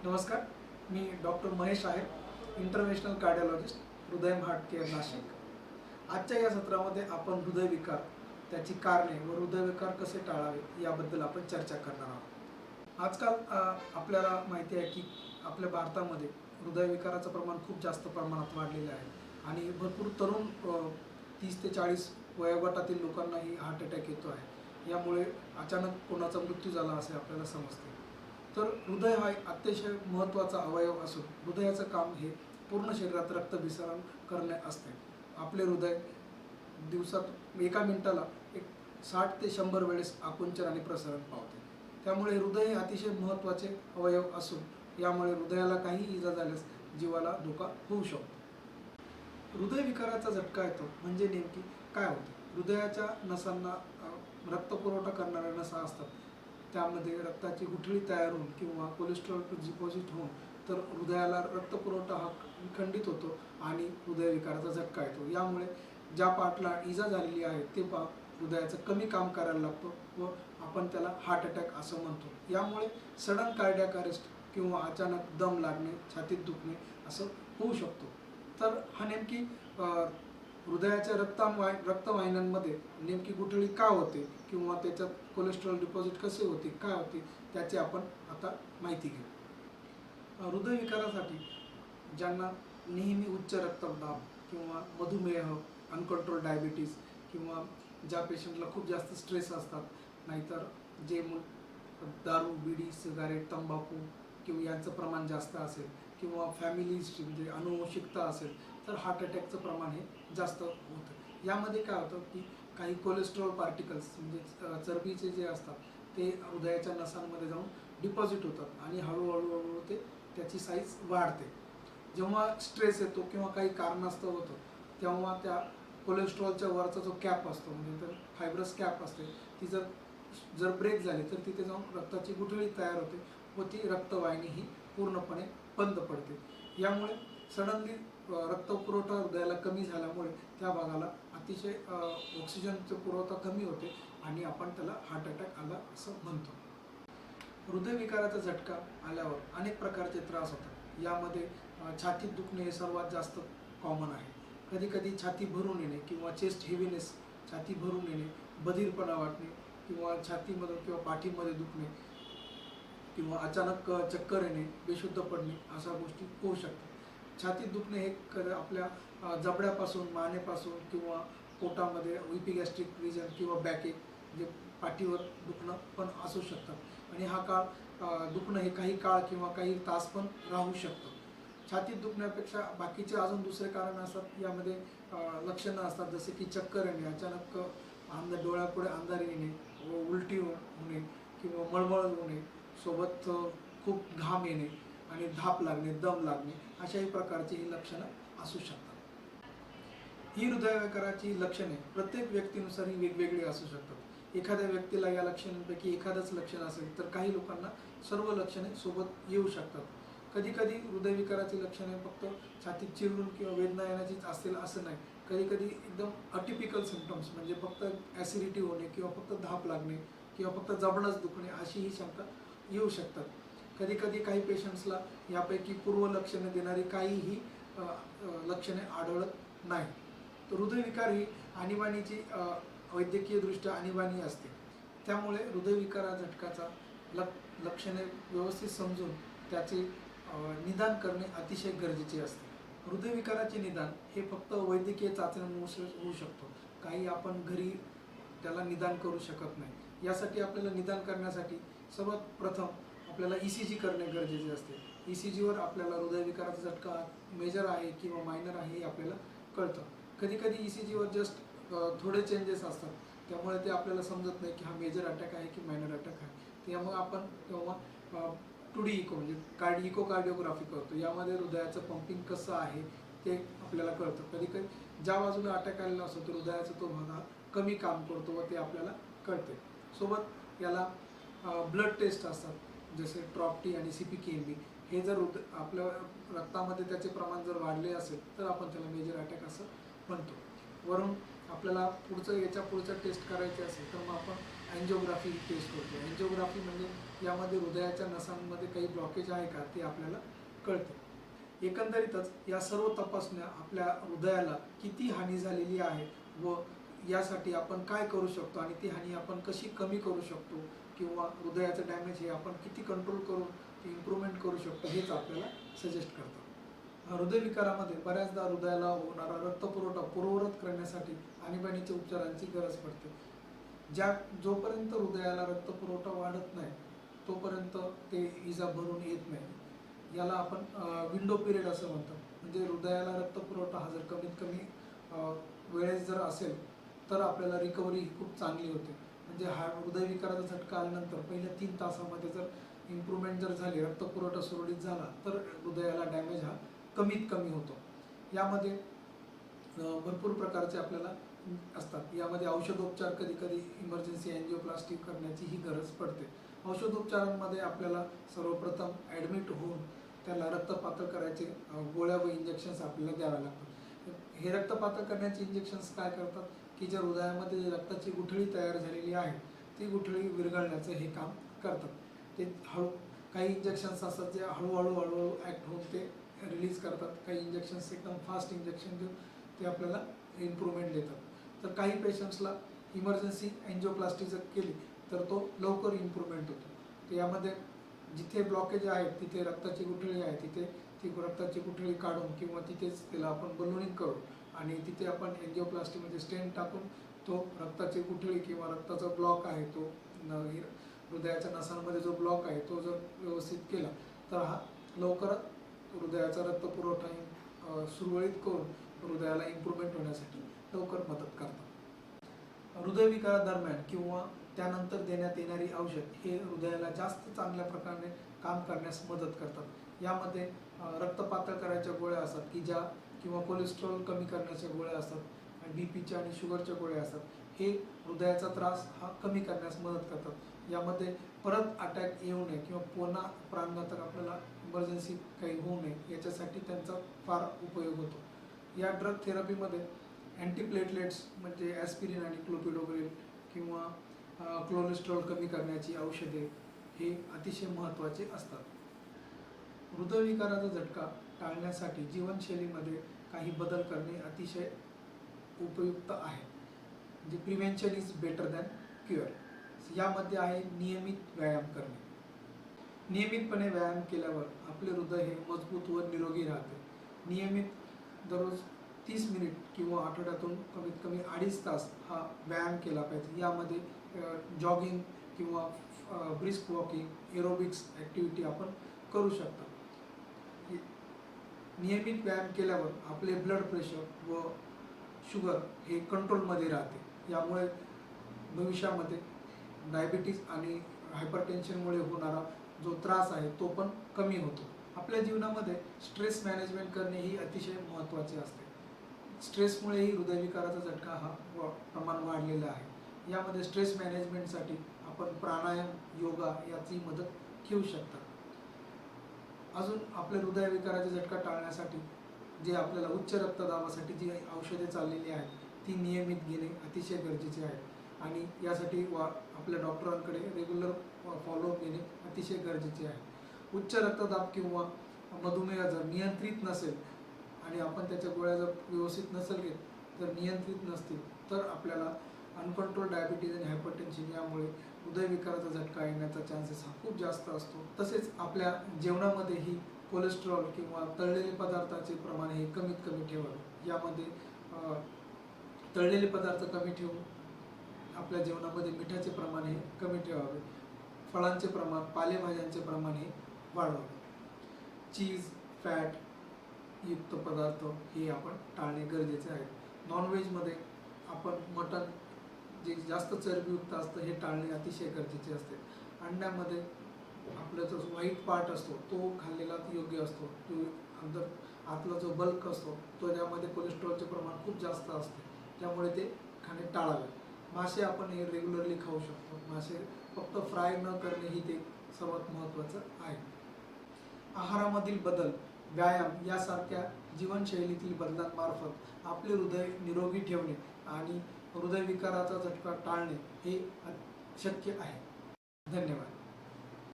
नमस्कार, मी डॉक्टर महेश आहे, international cardiologist, हृदय हार्ट केअर नाशिक. आजच्या या सत्रामध्ये आपण हृदयविकार, त्याची कारणे व हृदयविकार कसे टाळावे याबद्दल आपण चर्चा करणार आहोत. आजकाल आपल्याला माहिती आहे की आपल्या भारतामध्ये हृदयविकाराचं प्रमाण खूप जास्त प्रमाणात वाढलेलं आहे आणि भरपूर तरुण 30 ते 40 वयोगटातील लोकांनाही हार्ट अटॅक येतो आहे. यामुळे अचानक कोणाचा मृत्यू झाला असे आपल्याला समजते. तर हृदय हा एक अतिशय महत्त्वाचा अवयव असून हृदयाचं काम हे पूर्ण शरीरात रक्तभिसरण करणे असते. आपले हृदय दिवसात एका मिनिटाला एक 60 ते 100 वेळेस आकुंचन आणि प्रसरण पावते. त्यामुळे हृदय हे अतिशय महत्त्वाचे अवयव असून यामुळे हृदयाला काही इजा झाल्यास जीवाला धोका होऊ शकतो. हृदयविकाराचा झटका येतो म्हणजे नेमकी काय होते? हृदयाच्या नसांना रक्तपुरवठा करणाऱ्या नसा असतात, त्यामध्ये रक्ताची गुठळी तयार होऊन किंवा कोलेस्ट्रॉल डिपॉझिट होऊन तर हृदयाला रक्तपुरवठा हा खंडित होतो आणि हृदयविकाराचा झटका येतो. यामुळे ज्या पार्टला इजा झालेली आहे ते पार्ट हृदयाचं कमी काम करायला लागतो व आपण त्याला हार्ट अटॅक असं म्हणतो. यामुळे सडन कार्डियाक अरेस्ट किंवा अचानक दम लागणे, छातीत दुखणे असं होऊ शकतो. तर हा नेमकी हृदयाच्या रक्तवाहिन्यांमध्ये नेमकी गुठळी का होते किंवा त्याच्यात कोलेस्ट्रॉल डिपॉझिट कसे होते, काय होते, त्याची आपण आता माहिती घेऊ. हृदयविकारासाठी ज्यांना नेहमी उच्च रक्तदाब किंवा मधुमेह, अनकंट्रोल डायबिटीज किंवा ज्या पेशंटला खूप जास्त स्ट्रेस असतात, नाहीतर जे दारू, बिडी, सिगारेट, तंबाखू किंवा यांचं प्रमाण जास्त असेल किंवा फॅमिली हिस्ट्री म्हणजे अनुवंशिकता असेल तर हार्ट अटॅकचं प्रमाण हे जास्त होतं. यामध्ये काय होतं की काही कोलेस्ट्रॉल पार्टिकल्स म्हणजे चरबीचे जे असतात ते हृदयाच्या नसांमध्ये जाऊन डिपॉझिट होतात आणि हळूहळू ते त्याची साईज वाढते. जेव्हा स्ट्रेस येतो किंवा काही कारणास्तव होतं तेव्हा त्या कोलेस्ट्रॉलच्या वरचा जो कॅप असतो म्हणजे तर फायब्रस कॅप असते ती जर ब्रेक झाली तर तिथे जाऊन रक्ताची गुठळी तयार होते व ती रक्तवाहिनी ही पूर्णपणे बंद पडते. यामुळे सडनली रक्तपुरवठा हृदयाला कमी झाल्यामुळे त्या भागाला अतिशय ऑक्सिजनचा पुरवठा कमी होते आणि आपण त्याला हार्ट अटॅक आला असं म्हणतो. हृदयविकाराचा झटका आल्यावर अनेक प्रकारचे त्रास होतात. यामध्ये छातीत दुखणे हे सर्वात जास्त कॉमन आहे. कधी कधी छाती भरून येणे किंवा चेस्ट हेवीनेस, छाती भरून येणे, बधीरपणा वाटणे किंवा छातीमध्ये किंवा पाठीमध्ये दुखणे किंवा अचानक चक्कर येणे, बेशुद्ध पडणे अशा गोष्टी होऊ शकतात. छातीत दुखणे हे आपल्या जबड्यापासून, मानेपासून किंवा पोटामध्ये इपिगॅस्ट्रिक रिजन किंवा बॅकएक जे पाठीवर दुखणं पण असू शकतात आणि हा काळ दुखणं हे काही काळ किंवा काही तास पण राहू शकतं. छातीत दुखण्यापेक्षा बाकीचे अजून दुसरे कारण असतात. यामध्ये लक्षणं असतात जसे की चक्कर येणे, अचानक डोळ्यापुढे अंधार येणे व उलटी होणे किंवा मळमळ होणे, सोबत खूप घाम येणे आणि धाप लागणे, दम लागणे अशाही प्रकारची ही लक्षणं असू शकतात. ही हृदयविकाराची लक्षणे प्रत्येक व्यक्तीनुसार ही वेगवेगळी असू शकतात. एखाद्या व्यक्तीला या लक्षणांपैकी एखादंच लक्षण असेल तर काही लोकांना सर्व लक्षणे सोबत येऊ शकतात. कधी कधी हृदयविकाराची लक्षणे फक्त छातीत चिरडून किंवा वेदना येण्याचीच असतील असं नाही. कधी कधी एकदम अटिपिकल सिम्पटम्स म्हणजे फक्त ॲसिडिटी होणे किंवा फक्त धाप लागणे किंवा फक्त जबडच दुखणे अशी ही शंका येऊ शकतात. कधी कधी काही पेशंट्सला यापैकी पूर्वलक्षणे देणारी काहीही लक्षणे आढळत नाही. तर हृदयविकार ही आणीबाणीची वैद्यकीयदृष्ट्या आणीबाणी असते. त्यामुळे हृदयविकारा झटकाचा लक्षणे व्यवस्थित समजून त्याचे निदान करणे अतिशय गरजेचे असते. हृदयविकाराचे निदान हे फक्त वैद्यकीय चाचण्यांमुळे होऊ शकतो. काही आपण घरी त्याला निदान करू शकत नाही. यासाठी आपल्याला निदान करण्यासाठी सर्वात प्रथम आपल्याला ECG करणे गरजेचे असते. ECGवर आपल्याला हृदयविकाराचा झटका मेजर आहे किंवा मायनर आहे हे आपल्याला कळतं. कधी कधी ECGवर जस्ट थोडे चेंजेस असतात, त्यामुळे ते आपल्याला समजत नाही की हा मेजर अटॅक आहे की मायनर अटॅक आहे. त्यामुळे आपण तेव्हा 2D इको म्हणजे इकोकार्डिओग्राफी करतो. यामध्ये हृदयाचं पंपिंग कसं आहे ते आपल्याला कळतं. कधी कधी ज्या बाजूला अटॅक आलेला असतो तर हृदयाचा तो भाग हा कमी काम करतो व ते आपल्याला कळते. सोबत याला ब्लड टेस्ट असतात जसे ट्रॉप्टी आणि CPK-MB. हे जर आपल्या रक्तामध्ये त्याचे प्रमाण जर वाढले असेल तर आपण त्याला मेजर अटॅक असं म्हणतो. वरून आपल्याला पुढच्या टेस्ट करायचे असेल तर मग आपण अँजिओग्राफी टेस्ट करतो. अँजिओग्राफी म्हणजे यामध्ये हृदयाच्या नसांमध्ये काही ब्लॉकेज आहे का ते आपल्याला कळते. एकंदरीतच या सर्व तपासण्या आपल्या हृदयाला किती हानी झालेली आहे व यासाठी आपण काय करू शकतो आणि ती हानी आपण कशी कमी करू शकतो किंवा हृदयाचं डॅमेज हे आपण किती कंट्रोल करून इम्प्रूव्हमेंट करू शकतो हेच आपल्याला सजेस्ट करतात. हृदयविकारामध्ये बऱ्याचदा हृदयाला होणारा रक्तपुरवठा पूर्ववत करण्यासाठी आणीबाणीच्या उपचारांची गरज पडते. जोपर्यंत हृदयाला रक्तपुरवठा वाढत नाही तोपर्यंत ते इजा भरून येत नाही. याला आपण विंडो पिरियड असं म्हणतो. म्हणजे हृदयाला रक्तपुरवठा हा जर कमीत कमी वेळेस जर असेल तर आपल्याला रिकव्हरी खूप चांगली होते. म्हणजे हा हृदयविकाराचा झटका आल्यानंतर पहिल्या 3 तासामध्ये जर इम्प्रूव्हमेंट जर झाली, रक्तपुरवठा सुरळीत झाला तर हृदयाला डॅमेज हा कमीत कमी होतो. यामध्ये भरपूर प्रकारचे आपल्याला असतात. यामध्ये औषधोपचार, कधी कधी इमर्जन्सी अँजिओप्लास्टी करण्याची ही गरज पडते. औषधोपचारांमध्ये आपल्याला सर्वप्रथम ॲडमिट होऊन त्याला रक्तपातळ करायचे गोळ्या व इंजेक्शन्स आपल्याला द्याव्या लागतात. हे रक्तपातळ करण्याचे इंजेक्शन्स काय करतात की ज्या हृदयामध्ये जी रक्ताची गुठळी तयार झालेली आहे ती गुठळी विरघळण्याचं हे काम करतात. ते काही इंजेक्शन्स असतात जे हळूहळू ॲक्ट होऊन ते रिलीज करतात. काही इंजेक्शन्स एकदम फास्ट इंजेक्शन देऊन ते आपल्याला इम्प्रूव्हमेंट देतात. तर काही पेशंट्सला इमर्जन्सी अँजिओप्लास्टी जर केली तर तो लवकर इम्प्रूव्हमेंट होतो. तर यामध्ये जिथे ब्लॉकेज आहे तिथे रक्ताची गुठळी आहे तिथे ती रक्ताची गुठळी काढून किंवा तिथेच त्याला आपण बलूनिंग करू आणि तिथे आपण अँजिओप्लास्टीमध्ये स्टेंट टाकून तो रक्ताची गुठळी किंवा रक्ताचा ब्लॉक आहे तो हृदयाच्या नसांमध्ये जो ब्लॉक आहे तो जर व्यवस्थित केला तर हा लवकरच हृदयाचा रक्तपुरवठा सुरळीत करून हृदयाला इम्प्रूव्हमेंट होण्यासाठी लवकर मदत करतात. हृदयविकारादरम्यान किंवा त्यानंतर देण्यात येणारी औषध हे हृदयाला जास्त चांगल्या प्रकारे काम करण्यास मदत करतात. यामध्ये रक्तपातळ करायच्या गोळ्या असतात की ज्या किंवा कोलेस्ट्रॉल कमी करण्याच्या गोळ्या असतात, बीपीच्या आणि शुगरच्या गोळ्या असतात. हे हृदयाचा त्रास हा कमी करण्यास मदत करतात. यामध्ये परत अटॅक येऊ नये किंवा पुन्हा प्राणघातक आपल्याला इमर्जन्सी काही होऊ नये याच्यासाठी त्यांचा फार उपयोग होतो. या ड्रग थेरपीमध्ये अँटीप्लेटलेट्स म्हणजे ॲस्पिरिन आणि क्लोपिडोग्रेल किंवा कोलेस्ट्रॉल कमी करण्याची औषधे हे अतिशय महत्त्वाचे असतात. हृदयविकाराचा झटका टाळण्यासाठी जीवनशैलीमध्ये काही बदल करणे अतिशय उपयुक्त आहे. म्हणजे prevention is better than cure. यामध्ये आहे नियमित व्यायाम करणे. नियमितपणे व्यायाम केल्यावर आपले हृदय हे मजबूत व निरोगी राहते. नियमित दररोज 30 मिनिट किंवा आठवड्यातून कमीत कमी 2.5 तास हा व्यायाम केला पाहिजे. यामध्ये जॉगिंग किंवा ब्रिस्क वॉकिंग, एरोबिक्स ॲक्टिव्हिटी आपण करू शकता. नियमित व्यायाम केल्यावर आपले ब्लड प्रेशर व शुगर हे कंट्रोलमध्ये राहते. यामुळे भविष्यामध्ये डायबिटीज आणि हायपरटेन्शनमुळे होणारा जो त्रास आहे तो पण कमी होतो. आपल्या जीवनामध्ये स्ट्रेस मॅनेजमेंट करणे ही अतिशय महत्त्वाचे असते. स्ट्रेसमुळेही हृदयविकाराचा झटका हा प्रमाण वाढलेला आहे. यामध्ये स्ट्रेस मॅनेजमेंटसाठी आपण प्राणायाम, योगा याची मदत घेऊ शकता. अजून आपल्या हृदयविकाराचा झटका टाळण्यासाठी जे आपल्याला उच्च रक्तदाबासाठी जी औषधे चाललेली आहेत ती नियमित घेणे अतिशय गरजेचे आहे आणि यासाठी आपल्या डॉक्टरांकडे रेग्युलर फॉलोअप घेणे अतिशय गरजेचे आहे. उच्च रक्तदाब किंवा मधुमेह जर नियंत्रित नसेल आणि आपण त्याच्या गोळ्या जर व्यवस्थित नसेल घेत जर नियंत्रित नसतील तर आपल्याला अनकंट्रोल डायबिटीज आणि हायपरटेन्शन यामुळे हृदयविकाराचा झटका येण्याचा चान्सेस हा खूप जास्त असतो. तसेच आपल्या जेवणामध्येही कोलेस्ट्रॉल किंवा तळलेले पदार्थाचे प्रमाण हे कमीत कमी ठेवावे. यामध्ये तळलेले पदार्थ कमी ठेवून आपल्या जेवणामध्ये मिठाचे प्रमाण हे कमी ठेवावे. फळांचे प्रमाण, पालेभाज्यांचे प्रमाण हे वाढवावे. चीज, फॅट युक्त पदार्थ हे आपण टाळणे गरजेचे आहे. नॉनव्हेजमध्ये आपण मटण जे जास्त चरबीयुक्त असतं हे टाळणे अतिशय गरजेचे असते. अंड्यामध्ये आपला जो व्हाईट पार्ट असतो तो खाल्लेला योग्य असतो. तो आतला जो बल्क असतो तो त्यामध्ये कोलेस्ट्रॉलचे प्रमाण खूप जास्त असते त्यामुळे ते खाणे टाळावे. मासे आपण हे रेग्युलरली खाऊ शकतो. मासे फक्त फ्राय न करणे ही ते सर्वात महत्त्वाचं आहे. आहारामधील बदल, व्यायाम यासारख्या जीवनशैलीतील बदलांमार्फत आपले हृदय निरोगी ठेवणे आणि हृदयविकाराचा झटका टाळणे हे शक्य आहे. धन्यवाद.